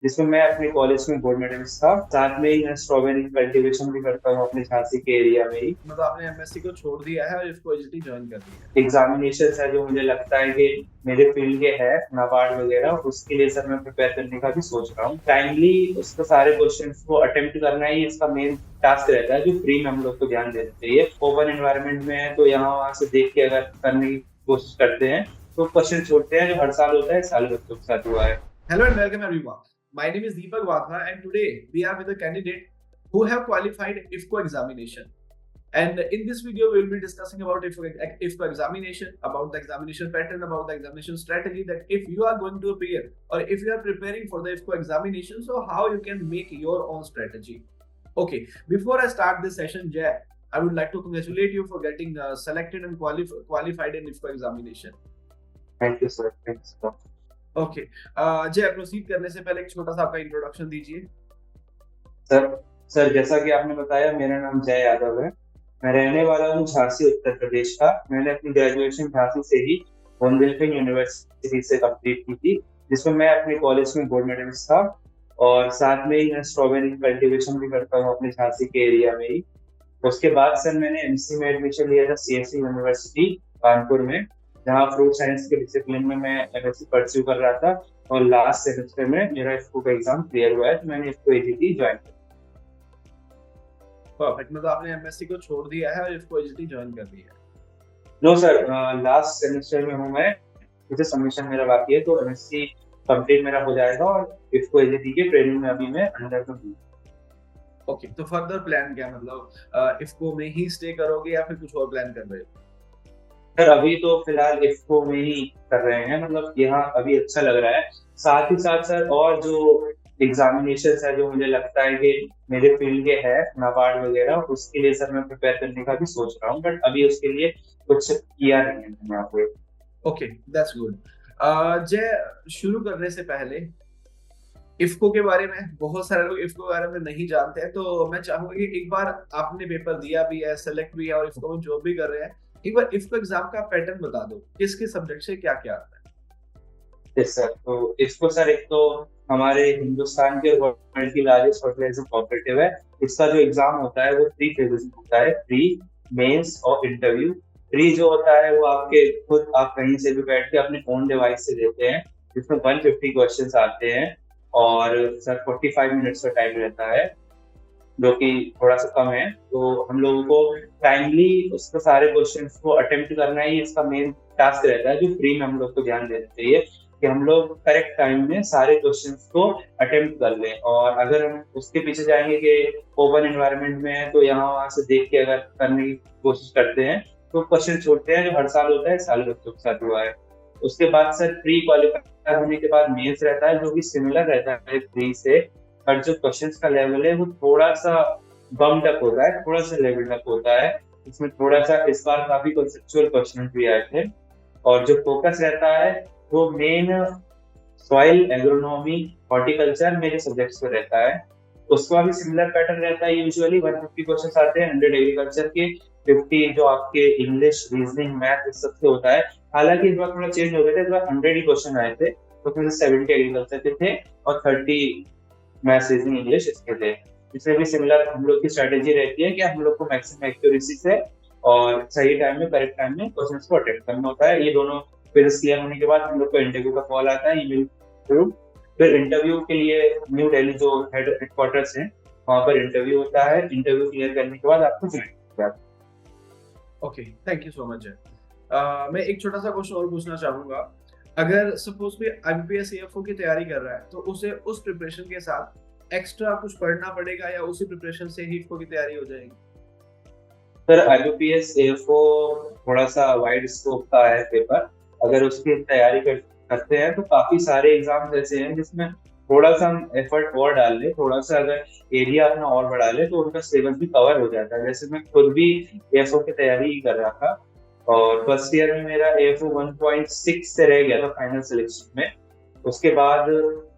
जिसमें मैं अपने कॉलेज में गोल्ड मेडलिस्ट था। साथ में ही मैं स्ट्रॉबेरी कल्टीवेशन भी करता हूँ अपने झांसी के एरिया में ही। मतलब आपने एमएससी को छोड़ दिया है और इसको एचडी ज्वाइन कर दिया है। एग्जामिनेशन है जो मुझे लगता है कि मेरे फील्ड के है, नाबार्ड वगैरह, उसके लिए सर मैं प्रिपेयर करने का भी सोच रहा हूँ। टाइमली उसके सारे क्वेश्चंस को अटेम्प्ट करना ही इसका मेन टास्क रहता है, जो फ्री में हम लोग को ध्यान देना चाहिए। ओपन एनवायरनमेंट में है तो यहाँ वहां से देख के अगर करने की कोशिश करते हैं तो क्वेश्चन छोड़ते हैं, जो हर साल होता है, इस साल बच्चों के साथ हुआ है। Hello and welcome everyone. My name is Deepak Wadhwa and today we are with a candidate who have qualified IFCO examination. And in this video, we will be discussing about IFCO examination, about the examination pattern, about the examination strategy, that if you are going to appear or if you are preparing for the IFCO examination, so how you can make your own strategy. Okay, before I start this session, Jay, I would like to congratulate you for getting selected and qualified in IFCO examination. Thank you sir, thank you sir. Okay, जय, proceed करने से पहले एक छोटा सा आपका introduction दीजिए। Sir sir जैसा कि आपने बताया, मेरा नाम जय यादव है। मैं रहने वाला हूँ झांसी, उत्तर प्रदेश का। मैंने अपनी ग्रेजुएशन झांसी से ही बुंदेलखंड यूनिवर्सिटी से कंप्लीट की थी, जिसमें मैं अपने कॉलेज में गोल्ड मेडलिस्ट था। और साथ में ही मैं स्ट्रॉबेरी कल्टीवेशन भी करता हूँ अपने झांसी के एरिया में ही। उसके बाद सर मैंने एमसी में एडमिशन लिया था सीएससी यूनिवर्सिटी कानपुर में, जहाँ फ्रूट साइंस के डिसिप्लिन में मैं एमएससी परस्यू कर रहा था। और लास्ट सेमेस्टर में मेरा इसको का एग्जाम क्लियर हुआ है, तो मैंने इसको एजीटी ज्वाइन किया। परफेक्ट, मतलब आपने एमएससी को छोड़ दिया है और इसको एचडी ज्वाइन कर दिया है। नो सर, लास्ट सेमेस्टर में हूँ मैं। मुझे सबमिशन मेरा बाकी है, तो एमएससी कंप्लीट मेरा हो जाएगा और इसको एजीटी के ट्रेनिंग में अभी मैं अंडर में हूँ। ओके, तो फर्दर प्लान क्या, मतलब इसको में ही स्टे करोगे या फिर कुछ और प्लान कर रहे हो? सर अभी तो फिलहाल इसको में ही कर रहे हैं, मतलब यहाँ अभी अच्छा लग रहा है। साथ ही साथ सर और जो एग्जामिनेशन है जो मुझे लगता है कि मेरे फील्ड के है, नाबार्ड वगैरह, उसके लिए सर मैं प्रिपेयर करने का भी सोच रहा हूँ, बट अभी उसके लिए कुछ किया नहीं है मैंने यहाँ पे। Okay, that's good. जय, शुरू करने से पहले इफ्को के बारे में, बहुत सारे लोग इफ्को के बारे में नहीं जानते हैं, तो मैं चाहूंगा कि एक बार आपने पेपर दिया भी है, सेलेक्ट भी है और इफ्को में जॉब भी कर रहे हैं, एक बार इफ्को एग्जाम का पैटर्न बता दो, किस किस सब्जेक्ट से क्या क्या आता है। यस सर, तो इसको सर एक तो हमारे हिंदुस्तान के वर्ल्ड की लार्जेस्ट फर्टिलाइजर कोऑपरेटिव है। इसका जो एग्जाम होता है वो 3 फेजेस में होता है, प्री, मेंस और इंटरव्यू। प्री जो होता है वो आपके खुद आप कहीं से भी बैठ के अपने ओन डिवाइस से देते हैं, जिसमें 150 क्वेश्चंस आते हैं। और सर 45 मिनट्स का टाइम रहता है, जो कि थोड़ा सा कम है। तो हम लोगों को टाइमली उसके सारे क्वेश्चंस को अटेम्प्ट करना ही इसका मेन टास्क रहता है, जो फ्री में हम लोग को ध्यान देना चाहिए कि हम लोग करेक्ट टाइम में सारे क्वेश्चंस को अटेम्प्ट कर लें। और अगर हम उसके पीछे जाएंगे कि ओपन एनवायरनमेंट में है तो यहाँ वहां से देख के अगर करने की कोशिश करते हैं तो क्वेश्चन छोड़ते हैं, जो हर साल होता है, इस साल बच्चों के साथ हुआ है। उसके बाद सर प्री क्वालिफाई होने के बाद मेंस रहता है, जो कि सिमिलर रहता है प्री से। और जो क्वेश्चंस का लेवल है वो थोड़ा सा बम्ड अप होता है, थोड़ा सा लेवल अप होता है। इसमें थोड़ा सा इस बार काफी कॉन्सेप्चुअल क्वेश्चन भी आए थे। और जो फोकस रहता है वो मेन सॉइल एग्रोनॉमी, हॉर्टिकल्चर मेरे सब्जेक्ट्स पे रहता है। उसका भी सिमिलर पैटर्न रहता है, यूजुअली 150 क्वेश्चंस आते हैं, 100 एग्रीकल्चर के, 50 जो आपके इंग्लिश, रीजनिंग, मैथ, इस सब से होता है। हालांकि इस बार थोड़ा चेंज हो गया था, इस बार 100 ही क्वेश्चन आए थे, तो उसमें से 70 एग्रीकल्चर के थे और 30 मैथ्स, रीजनिंग, इंग्लिश इसके थे। इसमें भी सिमिलर हम लोग की स्ट्रेटेजी रहती है कि हम लोग को मैक्सिमम एक्यूरेसी से और सही टाइम में, करेक्ट टाइम में क्वेश्चंस को अटेम्प्ट करना होता है। ये दोनों फिर क्लियर होने के बाद हम लोग को इंटरव्यू का कॉल आता है ईमेल थ्रू। फिर इंटरव्यू के लिए न्यू दिल्ली जो हेडक्वार्टर्स है, वहां पर इंटरव्यू होता है। इंटरव्यू क्लियर करने के बाद आपको ज्वाइन किया जाता है। Okay, thank you so much. मैं एक छोटा सा क्वेश्चन और पूछना चाहूंगा। अगर सपोज भी एमपीएस एएफओ की तैयारी कर रहा है तो उसे उस प्रिपरेशन के साथ एक्स्ट्रा कुछ पढ़ना पड़ेगा या उसी प्रिपरेशन से ही इफको की तैयारी हो जाएगी? सर आईबीपीएस एएफओ थोड़ा सा वाइड स्कोप का है पेपर। अगर उसकी तैयारी करते हैं तो काफी सारे एग्जाम्स ऐसे हैं जिसमें थोड़ा सा हम एफर्ट और डाल ले, थोड़ा सा अगर एरिया अपना और बढ़ा ले, तो उनका सिलेबस भी कवर हो जाता है। जैसे मैं खुद भी एएफओ की तैयारी ही कर रहा था और फर्स्ट ईयर में मेरा एएफओ 1.6 से रह गया था फाइनल सिलेक्शन में। उसके बाद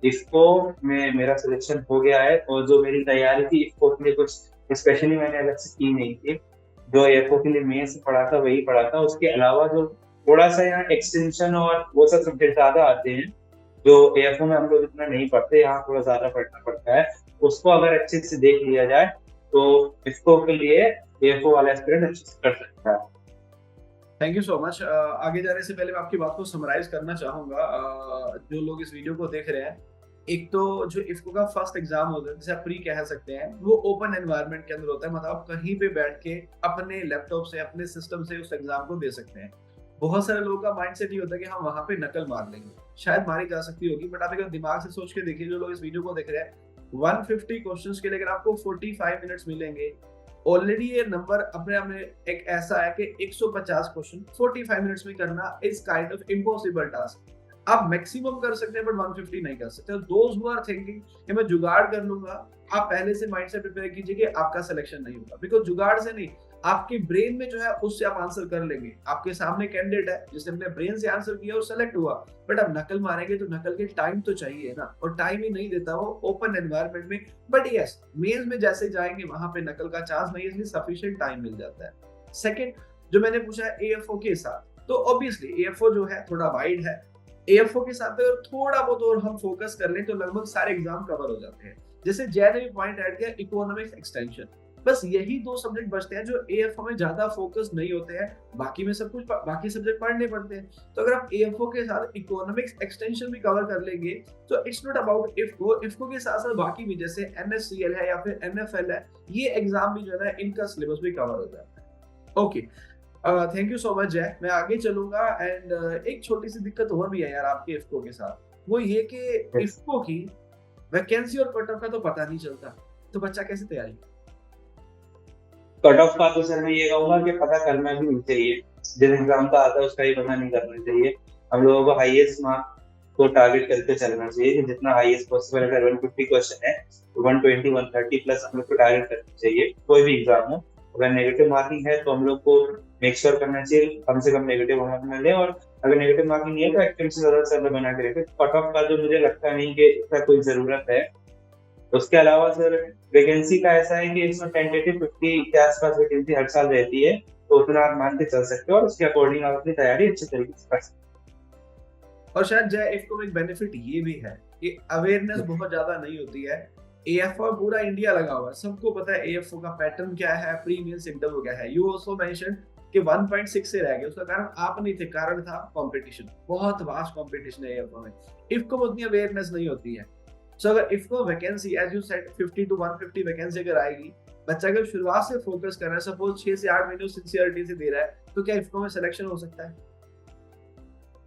इफको में मेरा सिलेक्शन हो गया है, और जो मेरी तैयारी थी इफको के लिए, कुछ स्पेशली मैंने अलग से की नहीं थी। जो एफओ के लिए मेन से पढ़ा था वही पढ़ा था। उसके अलावा जो थोड़ा सा यहाँ एक्सटेंशन और वो सब सब्जेक्ट ज्यादा आते हैं, जो एएफओ में हम लोग इतना नहीं पढ़ते, यहाँ थोड़ा ज्यादा पढ़ना पड़ता है, उसको अगर अच्छे से देख लिया जाए तो इसको के लिए एएफओ वाला एस्पिरेंट अच्छे से कर सकता है। Thank you so much. आगे जाने से पहले मैं आपकी बात को समराइज करना चाहूंगा। जो लोग इस वीडियो को देख रहे हैं, एक तो जो इफ्को का फर्स्ट एग्जाम होता है, जिसे आप प्री कह सकते हैं, वो ओपन एनवायरनमेंट के अंदर होता है। मतलब आप कहीं पे बैठ के अपने लैपटॉप से, अपने सिस्टम से उस एग्जाम को दे सकते हैं। बहुत सारे लोगों का माइंडसेट ये होता है कि हम वहां पे नकल मार लेंगे, शायद मारी जा सकती होगी, बट आप अगर दिमाग से सोच के देखिए, जो लोग इस वीडियो को देख रहे हैं, 150 क्वेश्चंस के लिए अगर आपको 45 मिनट्स मिलेंगे, ऑलरेडी ये नंबर अपने आप में एक ऐसा है कि 150 क्वेश्चन 45 मिनट्स में करना is kind of impossible task. आप मैक्सिमम कर सकते हैं बट 150 नहीं कर सकते। दोज हु आर थिंकिंग कि मैं जुगाड़ कर लूंगा, आप पहले से माइंडसेट प्रिपेयर कीजिए कि आपका सिलेक्शन नहीं होगा, बिकॉज जुगाड़ से नहीं, आपके ब्रेन में जो है उससे आप आंसर कर लेंगे। आपके सामने कैंडिडेट है जिसने अपने ब्रेन से आंसर किया और सेलेक्ट हुआ, बट अब नकल मारेंगे तो नकल के टाइम तो चाहिए ना, और टाइम ही नहीं देता वो ओपन एनवायरनमेंट में। बट यस, मेंस में जैसे जाएंगे वहां पे नकल का चांस नहीं है, इसलिए सफिशिएंट टाइम मिल जाता है। सेकंड, जो मैंने पूछा है एएफओ के साथ, तो ऑब्वियसली एएफओ जो है थोड़ा वाइड है। एएफओ के साथ अगर थोड़ा बहुत और हम फोकस कर लें तो लगभग सारे एग्जाम कवर हो जाते हैं। जैसे जय ने भी पॉइंट ऐड किया, इकोनॉमिक्स एक्सटेंशन, बस यही दो सब्जेक्ट बचते हैं जो एएफओ में ज्यादा फोकस नहीं होते हैं, बाकी में सब कुछ बाकी सब्जेक्ट पढ़ने पड़ते हैं। तो अगर आप एएफओ के साथ इकोनॉमिक्स एक्सटेंशन भी कवर कर लेंगे तो it's not about IFFCO, IFFCO के साथ साथ बाकी भी जैसे एनएससीएल है या फिर एनएफएल है, ये एग्जाम भी जो है ना, इनका सिलेबस भी कवर हो जाता है। Okay, thank you so much जय। मैं आगे चलूंगा एंड एक छोटी सी दिक्कत और भी है यार आपके इफ्को के साथ, वो ये कि इफ्को की वैकेंसी और कट ऑफ का तो पता नहीं चलता, तो बच्चा कैसे तैयारी? कट ऑफ का तो सर मैं ये कहूंगा कि पता करना भी नहीं चाहिए, जिस एग्जाम का आता है उसका ही पता नहीं करना चाहिए। हम लोगों को हाईएस्ट मार्क को टारगेट करके चलना चाहिए कि जितना हाईएस्ट पॉसिबल, अगर 150 क्वेश्चन है तो 120 130 प्लस हम लोग को टारगेट करना चाहिए, कोई भी एग्जाम हो। अगर नेगेटिव मार्किंग है तो हम लोग को मेक श्योर करना चाहिए कम से कम नेगेटिव मार्किंग मिले, और अगर नेगेटिव मार्किंग नहीं है तो एक्चुअली से ज्यादा सर्वे बना के रखे। कट ऑफ का जो मुझे लगता नहीं कि इसका कोई जरूरत है। उसके अलावा सर वैकेंसी का ऐसा है कि इसमें टेंटेटिव 50 के आसपास वैकेंसी हर साल रहती है, तो उतना आप मान के चल सकते हो और उसके अकॉर्डिंग आप अपनी तैयारी अच्छे तरीके से कर सकते हो। और शायद जय इफ्को एक बेनिफिट ये भी है कि अवेयरनेस बहुत ज्यादा नहीं होती है। एएफओ पूरा इंडिया लगा हुआ है, सबको पता है एएफओ का पैटर्न क्या है, प्री मेंस इंटरव्यू क्या है। यू आल्सो मेंशन कि 1.6 से रह गए, उसका कारण आप नहीं थे, कारण था कंपटीशन, बहुत वास्ट कंपटीशन है एएफओ में। इफ्को में उतनी अवेयरनेस नहीं होती है। सो अगर IFFCO vacancy as you said 50 to 150 vacancy अगर आएगी, बच्चा अगर शुरुआत से फोकस कर रहा है, सपोज 6 से 8 महीने सिंसियरिटी से दे रहा है, तो क्या इफ्को में सिलेक्शन हो सकता है?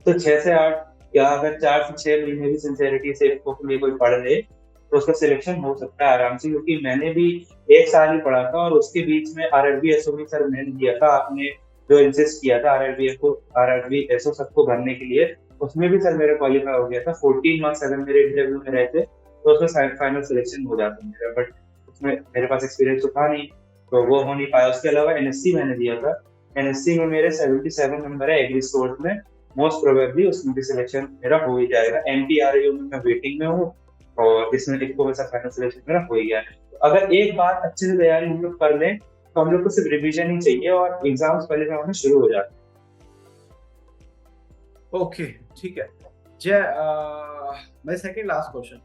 तो 6 से 8 या अगर 4 से 6 महीने भी सिंसियरिटी से इसको के लिए कोई पढ़ ले तो उसका सिलेक्शन हो सकता है आराम से, क्योंकि मैंने भी 1 साल ही पढ़ा था और उसके बीच में आरआरबी एसओ भी सर मैंने दिया था। आपने जो इंसिस्ट किया था आरआरबी एसओ सबको भरने के लिए, उसमें भी सर मेरा क्वालिफाई हो गया था। 14 मार्क्स अगर मेरे इंटरव्यू में रहते तो उसमें फाइनल सिलेक्शन हो जाता मेरा, बट उसमें मेरे पास एक्सपीरियंस तो था नहीं, तो वो हो नहीं पाया। उसके अलावा एनएससी मैंने दिया था, एनएससी में मेरे 77 नंबर है एग्री स्कोर में, मोस्ट प्रोबेबली उसमें भी सिलेक्शन मेरा हो ही जाएगा। एमटीआरयू में मैं वेटिंग में हूँ और इसमें इफ्को वैसा फाइनल सिलेक्शन मेरा हो ही गया है। तो अगर एक बार अच्छे से तैयारी हम लोग कर लें तो हम लोग को सिर्फ रिवीजन ही चाहिए और एग्जाम्स पहले से होना शुरू हो जाते हैं। ओके, ठीक है जय। My second last question,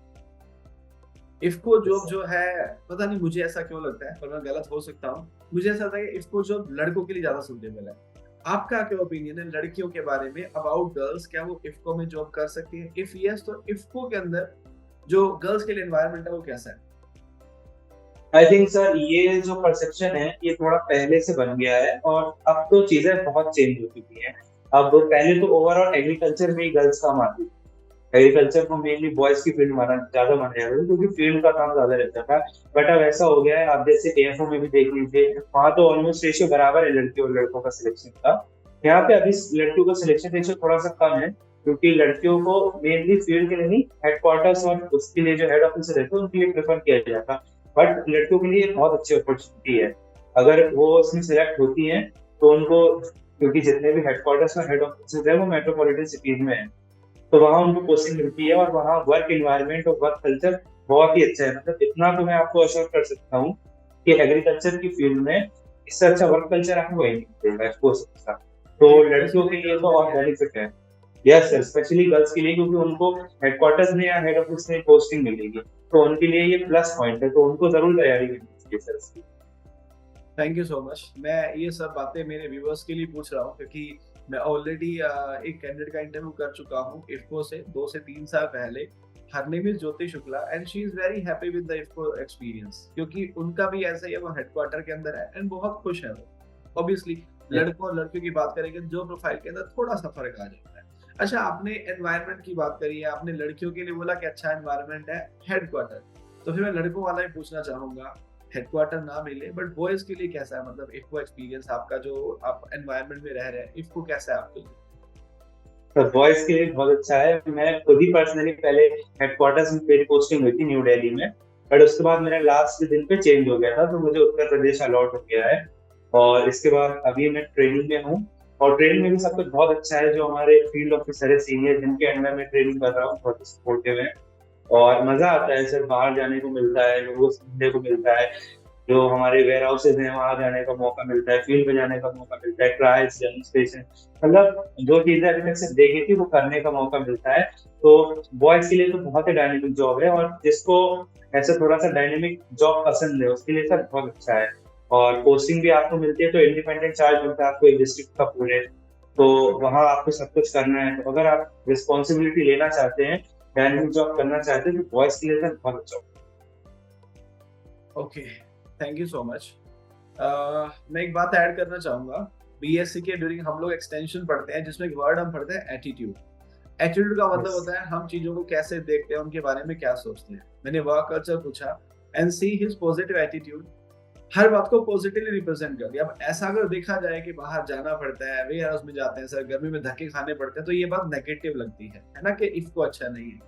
IFFCO job जो है, पता नहीं मुझे ऐसा क्यों लगता है, पर मैं गलत हो सकता हूँ, मुझे ऐसा लगता है कि इफ्को जॉब लड़कों के लिए ज्यादा सूटेबल है। आपका क्या ओपिनियन है लड़कियों के बारे में, अबाउट गर्ल्स, क्या वो इफ्को में जॉब कर सकती है? इफ यस, तो इफ्को के अंदर जो गर्ल्स के लिए एनवायरनमेंट है वो कैसा है? आई थिंक सर ये जो परसेप्शन है ये थोड़ा पहले से बन गया है और अब तो चीजें बहुत चेंज हो चुकी हैं। अब पहले तो ओवरऑल एग्रीकल्चर में ही गर्ल्स काम आती थी, एग्रीकल्चर को मेनली बॉयज की फील्ड माना ज्यादा माना जाता था क्योंकि फील्ड का काम ज्यादा रहता था। बट अब ऐसा हो गया है, आप जैसे एएफओ में भी देख लीजिए, वहां तो ऑलमोस्ट रेशियो बराबर है लड़कियों और लड़कों का सिलेक्शन का। यहाँ पे अभी लड़कियों का सिलेक्शन रेशियो थोड़ा सा कम है क्योंकि लड़कियों को मेनली फील्ड के लिए नहीं, हेडक्वार्टर्स और उसके लिए जो हेड ऑफिस रहते हैं उनके लिए प्रेफर किया जाता है। बट लड़कियों के लिए बहुत अच्छी अपॉर्चुनिटी है, अगर वो उसमें सिलेक्ट होती हैं तो उनको, क्योंकि जितने भी हेडक्वार्टर्स और हेड ऑफिस है वो मेट्रोपॉलिटन सिटीज में है, तो वहाँ उनको पोस्टिंग मिलती है और वहाँ वर्क इन्वायरमेंट और वर्क कल्चर बहुत ही अच्छा है। मतलब इतना तो मैं आपको अश्योर कर सकता हूँ कि एग्रीकल्चर की फील्ड में इससे अच्छा वर्क कल्चर आपको वही नहीं मिलेगा, तो लड़कियों के लिए तो और बेनिफिट है। यस सर, स्पेशली गर्ल्स के लिए, क्योंकि उनको हेडक्वार्टर्स में या हेड ऑफिस में पोस्टिंग मिलेगी, तो उनके लिए ये प्लस पॉइंट है, तो उनको जरूर तैयारी करनी चाहिए सर इसकी। Thank you so much. मैं ये सब बातें मेरे व्यूअर्स के लिए पूछ रहा हूँ क्योंकि मैं ऑलरेडी एक कैंडिडेट का इंटरव्यू कर चुका हूँ इफ्को से 2 से 3 साल पहले। Her name is Jyoti Shukla and she is very happy with the IFFCO experience क्योंकि उनका भी ऐसा ही है, वो हेडक्वार्टर के अंदर है एंड बहुत खुश है वो। ऑब्वियसली लड़कों और लड़कियों की बात करेंगे जो प्रोफाइल के अंदर थोड़ा सा फर्क आ जाता है। अच्छा, आपने एनवायरनमेंट की बात करी है, आपने लड़कियों के लिए बोला कि अच्छा एनवायरनमेंट है हेडक्वार्टर, तो फिर मैं लड़कों वाला ही पूछना चाहूंगा। हेडक्वार्टर ना मिले बट बॉयज के लिए कैसा है, मतलब इफ्को एक्सपीरियंस आपका, जो आप एनवायरनमेंट में रह रहे हैं इफ्को कैसा है आपके लिए? तो बॉयज के लिए बहुत अच्छा है। मैं खुद ही पर्सनली पहले हेडक्वार्टर्स में मेरी पोस्टिंग हुई थी न्यू दिल्ली में, बट उसके बाद मेरा लास्ट दिन पे चेंज हो गया था, तो मुझे उत्तर प्रदेश अलॉट हो गया है। और इसके बाद अभी मैं ट्रेनिंग में हूँ, और ट्रेनिंग में भी सब कुछ बहुत अच्छा है। जो हमारे फील्ड ऑफिसर है सीनियर, जिनके अंडर में ट्रेनिंग कर रहा हूँ, बहुत सपोर्टिव है। और मजा आता है सर, बाहर जाने को मिलता है, लोगों से मिलने को मिलता है। जो हमारे वेयर हाउसेज हैं वहां जाने का मौका मिलता है, फील्ड में जाने का मौका मिलता है, ट्रायल्स, डेमोन्स्ट्रेशन, मतलब जो चीजें अभी तक से देखी थी वो करने का मौका मिलता है। तो बॉयज के लिए तो बहुत ही डायनेमिक जॉब है, और जिसको ऐसा थोड़ा सा डायनेमिक जॉब पसंद है उसके लिए सर बहुत अच्छा है। और पोस्टिंग भी आपको मिलती है, तो इंडिपेंडेंट चार्ज मिलता है आपको एक डिस्ट्रिक्ट का पूरे, तो वहां आपको सब कुछ करना है। तो अगर आप रिस्पॉन्सिबिलिटी लेना चाहते हैं, डायनेमिक जॉब करना चाहते हैं, तो बॉयज के लिए सर बहुत अच्छा। Okay, thank you so much. मैं एक बात ऐड करना चाहूंगा। बीएससी के ड्यूरिंग हम लोग एक्सटेंशन पढ़ते हैं जिसमें एक वर्ड हम पढ़ते हैं एटीट्यूड। एटीट्यूड का मतलब यस होता है हम चीजों को कैसे देखते हैं, उनके बारे में क्या सोचते हैं। मैंने वर्क कल्चर पूछा and see his positive attitude, हर बात को पॉजिटिवली रिप्रेजेंट कर दिया। अब ऐसा अगर देखा जाए कि बाहर जाना पड़ता है, वेयर हाउस में जाते हैं सर, गर्मी में धक्के खाने पड़ते हैं, तो ये बात नेगेटिव लगती है ना, कि इफ्को अच्छा नहीं है।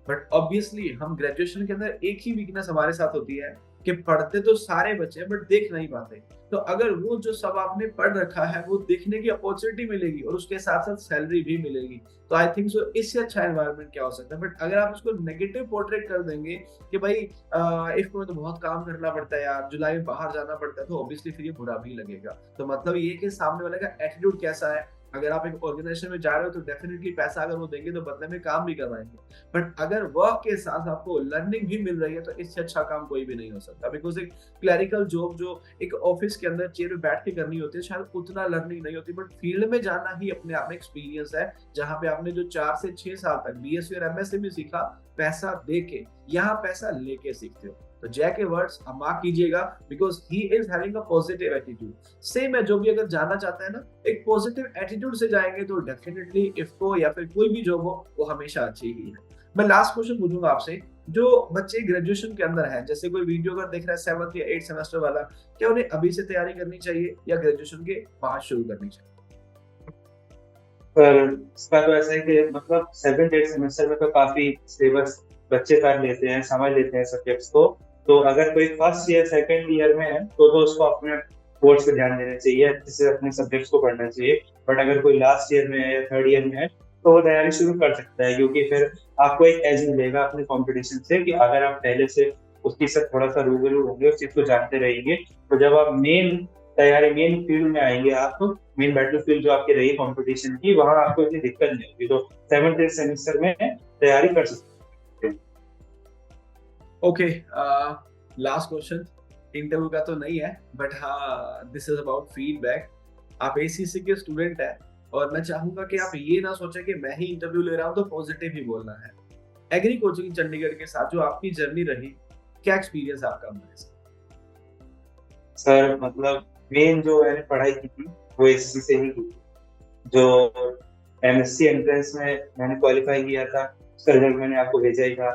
बट ऑब्वियसली हम ग्रेजुएशन के अंदर एक ही वीकनेस हमारे साथ होती है कि पढ़ते तो सारे बच्चे बट देख नहीं पाते। तो अगर वो जो सब आपने पढ़ रखा है वो देखने की अपॉर्चुनिटी मिलेगी और उसके साथ साथ सैलरी भी मिलेगी, तो आई थिंक सो इससे अच्छा एनवायरनमेंट क्या हो सकता है। बट अगर आप इसको नेगेटिव पोर्ट्रेट कर देंगे कि भाई इफ्को में तो बहुत काम करना पड़ता है यार, जुलाई में बाहर जाना पड़ता है, तो ऑब्वियसली फिर ये बुरा भी लगेगा। तो मतलब ये कि सामने वाले का एटीट्यूड कैसा है। अगर आप एक ऑर्गेनाइजेशन में जा रहे हो तो डेफिनेटली पैसा अगर वो देंगे तो बदले में काम भी करवाएंगे, बट अगर वर्क के साथ आपको लर्निंग भी मिल रही है तो इससे अच्छा काम कोई भी नहीं हो सकता। बिकॉज एक क्लरिकल जॉब जो एक ऑफिस के अंदर चेयर पे बैठ के करनी होती है, शायद उतना लर्निंग नहीं होती, बट फील्ड में जाना ही अपने आप में एक्सपीरियंस है, जहां पे आपने जो 4 से 6 साल तक बीएससी और एमएससी में सीखा, पैसा दे के, यहाँ पैसा लेके सीखते हो। तो जय के वर्ड्स हम मार्क कीजिएगा, because he is having a positive attitude. Same है, जो भी अगर जाना चाहता है ना, एक पॉजिटिव एटीट्यूड से जाएंगे तो डेफिनेटली इफ्को या फिर कोई भी जॉब हो वो हमेशा अच्छी ही है। मैं लास्ट क्वेश्चन पूछूंगा आपसे, जो बच्चे ग्रेजुएशन के अंदर हैं, जैसे कोई वीडियो अगर देख रहा है 7th या 8th सेमेस्टर वाला, क्या उन्हें अभी से तैयारी करनी चाहिए या ग्रेजुएशन के बाद शुरू करनी चाहिए? पर इसका तो ऐसा है कि मतलब 7th 8th सेमेस्टर में तो काफी सिलेबस बच्चे कर लेते हैं, समझ लेते हैं सब्जेक्ट्स को। तो अगर कोई फर्स्ट ईयर सेकंड ईयर में है तो उसको अपने कोर्स पे ध्यान देना चाहिए, अच्छे से अपने सब्जेक्ट्स को पढ़ना चाहिए। बट अगर कोई लास्ट ईयर में है या थर्ड ईयर में है तो वो तैयारी शुरू कर सकता है, क्योंकि फिर आपको एक एज मिलेगा अपने कंपटीशन से, कि अगर आप पहले से उसकी से थोड़ा सा रूबरू होंगे, उस चीज को जानते रहेंगे, तो जब आप मेन तैयारी मेन फील्ड में आएंगे, आप तो मेन बैटल फील्ड जो आपकी रही कंपटीशन की, वहां आपको इतनी दिक्कत नहीं होगी, तो 7th 8th सेमेस्टर में तैयारी कर सकते हैं। ओके, लास्ट क्वेश्चन इंटरव्यू का तो नहीं है, बट हाँ दिस इज अबाउट फीडबैक। आप एसीसी के स्टूडेंट हैं और मैं चाहूंगा कि आप ये ना सोचें कि मैं ही इंटरव्यू ले रहा हूँ तो पॉजिटिव ही बोलना है। एग्री कोचिंग चंडीगढ़ के साथ जो आपकी जर्नी रही, क्या एक्सपीरियंस आपका हमारे साथ? सर मतलब मेन जो मैंने पढ़ाई की थी वो एसएससी से ही की थी। जो एमएससी एंट्रेंस में मैंने क्वालिफाई किया था, उसका रिजल्ट मैंने आपको भेजा ही था,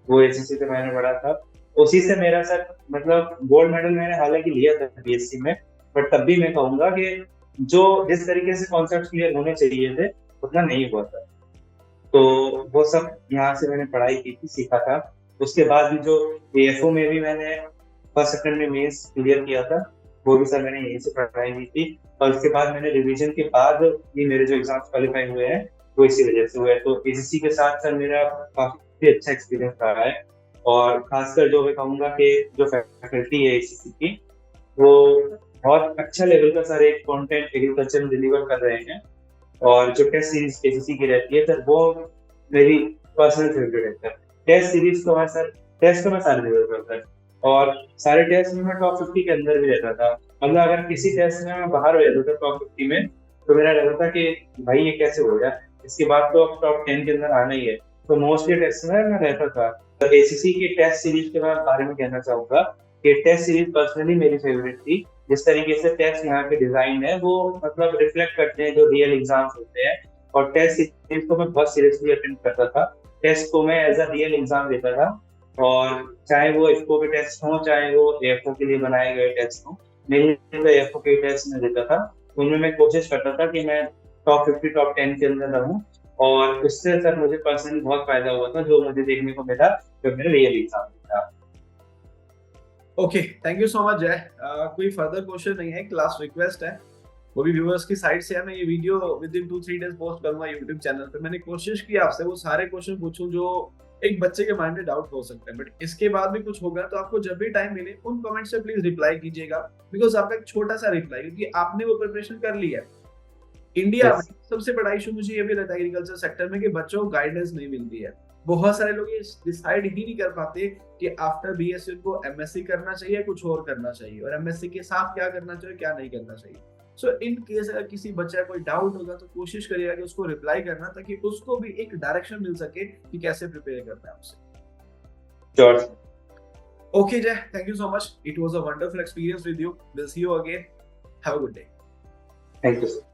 वो एसएससी से मैंने पढ़ा था। उसी से मेरा सर मतलब गोल्ड मेडल मैंने हालांकि लिया था बीएससी में, बट तब भी मैं कहूंगा कि जो जिस तरीके से कॉन्सेप्ट क्लियर होने चाहिए थे उतना नहीं हुआ था। तो वो सब यहाँ से मैंने पढ़ाई की थी, सीखा था। उसके बाद भी जो एएफओ में भी मैंने फर्स्ट सेकंड में मेंस क्लियर किया था, वो भी सर मैंने यहीं से पढ़ाई की थी। और उसके बाद मैंने रिवीजन के बाद ये मेरे जो एग्जाम्स क्वालिफाई हुए हैं वो इसी वजह से हुए हैं। तो एसीसी के साथ सर मेरा काफी अच्छा एक्सपीरियंस रहा है। और खासकर जो मैं कहूँगा कि जो फैकल्टी है एसीसी की, वो बहुत अच्छा लेवल का सर एक कंटेंट एग्रीकल्चर में डिलीवर कर रहे हैं। और जो टेस्ट सीरीज एसीसी की रहती है सर, वो मेरी पर्सनल फेवरेट है सर। टेस्ट सीरीज तो है सर, टेस्ट तो मैं सारे दे देता हूँ सर, और सारे टेस्ट में मैं टॉप 50 के अंदर भी रहता था। मतलब अगर किसी टेस्ट में मैं बाहर हो जाता था टॉप 50 में, तो मेरा लगता था कि भाई ये कैसे हो गया, इसके बाद तो अब टॉप 10 के अंदर आना ही है। तो मोस्टली टेस्ट में मैं रहता था। तो एसीसी की टेस्ट सीरीज के बारे में कहना चाहूंगा कि टेस्ट सीरीज पर्सनली मेरी फेवरेट थी। जिस तरीके से टेस्ट यहाँ के डिजाइन है वो मतलब रिफ्लेक्ट करते हैं जो रियल एग्जाम्स होते हैं। और टेस्ट सीरीज को मैं बहुत सीरियसली अटेंड करता था। टेस्ट को मैं एज अ रियल एग्जाम लेता था, और चाहे वो इफ्को के टेस्ट हो चाहे वो एएफओ के लिए बनाए गए टेस्ट हो, मेरे तो एएफओ के टेस्ट में देता था। उनमें मैं कोशिश करता था कि मैं टॉप 50 टॉप 10 के अंदर रहूं, और उससे सर मुझे पर्सनली बहुत फायदा हुआ था जो मुझे देखने को मिला जब मेरा रियल एग्जाम था। Okay, thank you so much जय। कोई फर्दर क्वेश्चन नहीं है, एक लास्ट रिक्वेस्ट है, वो भी व्यूअर्स की साइड से है। मैं ये video with in 2-3 days post करूंगा यूट्यूब चैनल पे। मैंने कोशिश की आपसे वो सारे क्वेश्चन पूछूं जो एक बच्चे के माइंड में डाउट हो सकते हैं, बट इसके बाद भी कुछ होगा तो आपको जब भी टाइम मिले उन कमेंट से प्लीज रिप्लाई कीजिएगा, बिकॉज आपका एक छोटा सा रिप्लाई, क्योंकि आपने वो प्रिपरेशन कर ली है। इंडिया में Yes. सबसे बड़ा इशू मुझे ये भी लगता है एग्रीकल्चर सेक्टर में कि बच्चों को गाइडेंस नहीं मिलती है। बहुत सारे लोग ये डिसाइड ही नहीं कर पाते कि आफ्टर बीएससी उनको एमएससी करना चाहिए, कुछ और करना चाहिए, और एमएससी के साथ क्या करना चाहिए, क्या नहीं करना चाहिए। सो इन केस अगर किसी बच्चे का कोई डाउट होगा तो कोशिश करिएगा कि उसको रिप्लाई करना, ताकि उसको भी एक डायरेक्शन मिल सके कि कैसे प्रिपेयर करना है उससे। Sure. Okay, Jay, thank you so much. It was a wonderful experience with you. We'll see you again. Have a good day. Thank you, sir.